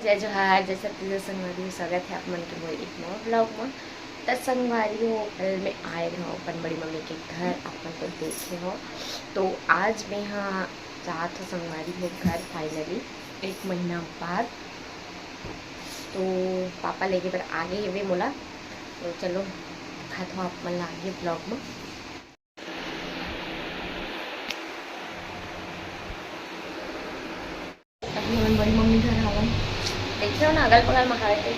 जय जोहार जय छत्तीसगढ़ संगवारी स्वागत है आप मन के मोर एक नवा ब्लॉग में। तो संगवारी हो कल में आए रहो अपन बड़ी मम्मी के घर अपन को देखे हो। तो आज मैं यहाँ जात हो संगवारी हो घर फाइनली 1 महीना बाद। तो पापा लेके पर आगे है वे मोला। तो चलो खात हो आप मन आगे ब्लॉग में। अभी हम बड़ी मम्मी घर आवन देखिए हो ना अगल बगल में खाए थे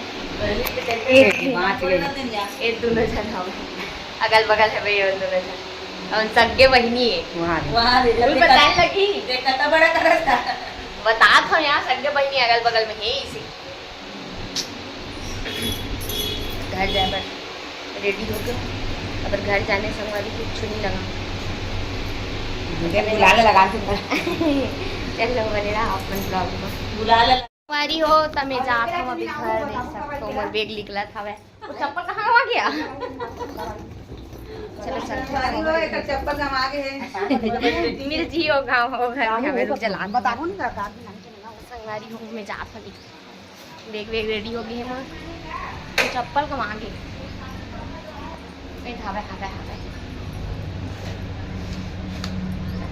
एक दोनों जन हम अगल बगल है भैया दोनों जन और सगे बहनी है वहाँ बताने लगी देखा बड़ा करता बता था यहाँ सगे बहनी अगल बगल में है इसी घर जाए पर रेडी हो गए अब घर जाने संगवारी कुछ नहीं लगा चलो बने रहा अपन ब्लॉग में बुला ले वारी हो तमे जात हम अभी घर देख सकते हो मोर बैग निकला था वे वो चप्पल कहां आ गया चलो वारी हो एक चप्पल हम आगे है मिल जियो गांव हो घर में हमें रुक चला बताओ ना संगवारी हो मैं जात हूं बैग रेडी हो गई है तो चप्पल कहां आ गई मैं खावे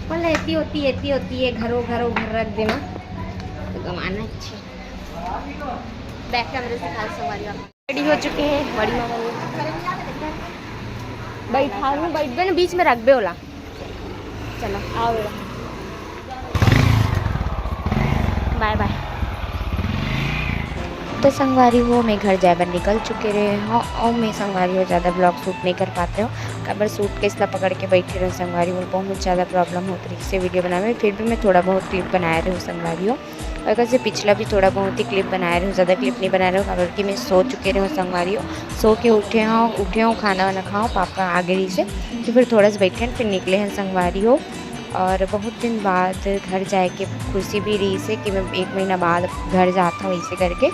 बोल ऐसी होती है घरों घर रख देना तो कमाना अच्छे बैक कैमरे से खास सवारी रेडी हो चुके हैं बड़ी मामा बैठ गए ना बीच में रख बे ओला चलो आओ बाय बाय। तो संगवारी हो मैं घर जाए निकल चुके रहे हो और मैं संगवारी हो ज़्यादा ब्लॉग शूट नहीं कर पाते हो कबर सूट केसला पकड़ के बैठे रहो संगवारी हो बहुत ज़्यादा प्रॉब्लम होती है इससे वीडियो बनाने में। फिर भी मैं थोड़ा बहुत क्लिप बनाए रही हूँ संगवारी हो और कैसे पिछला भी थोड़ा बहुत ही क्लिप बनाए रही हूँ ज़्यादा क्लिप नहीं बना रही हूँ कबर कि मैं सो चुके रहे हूँ संगवारी हो सो के उठे हूँ खाना वाना खाओ पापा आगे रही से तो फिर थोड़ा सा बैठे फिर निकले हैं संगवारी हो। और बहुत दिन बाद घर जाए के खुशी भी रही से कि मैं 1 महीना बाद घर जाता हूँ इसे करके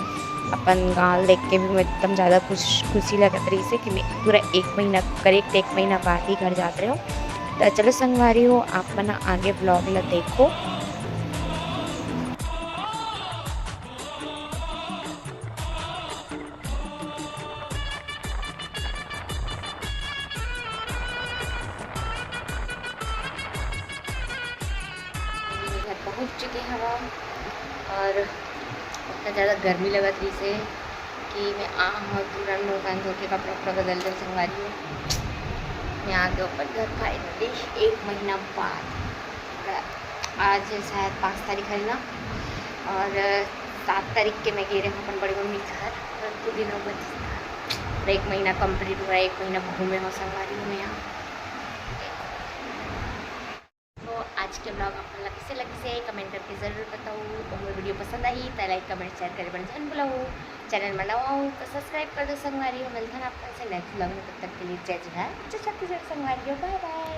अपन गाँव देख के भी मैं एकदम ज़्यादा खुशी लगत रही से कि मैं पूरा 1 महीना करेक्ट 1 महीना बाद ही घर जाते रहो। तो चलो संगवारी हो आप मना आगे ब्लॉग ला देखो। घर पहुँच चुके हैं हम और इतना ज़्यादा गर्मी लगा रही से कि मैं तुरंत मुँह कान धो के कपड़ा बदल कर संगवारी हूँ। मैं आ गया ऊपर घर फाइनली 1 महीना बाद। आज शायद 5 तारीख है ना और 7 तारीख के मैं गए रहे अपन बड़ी मम्मी घर और 2 दिनों बाद 1 महीना कंप्लीट हुआ 1 महीना घूमे हो संगवारी हूँ मैं यहाँ। तो आज के ब्लॉग आप कैसे लगे से कमेंट करके ज़रूर बताओ और मेरी वीडियो पसंद आई तो लाइक कमेंट शेयर करे बन जान बुलाओ चैनल में नवा हो तो सब्सक्राइब कर दो संगवारी हो। मिलता है आपका नेक्स्ट ब्लॉग में तब तक के लिए जय जोहार जय छत्तीसगढ़ संगवारी हो बाय बाय।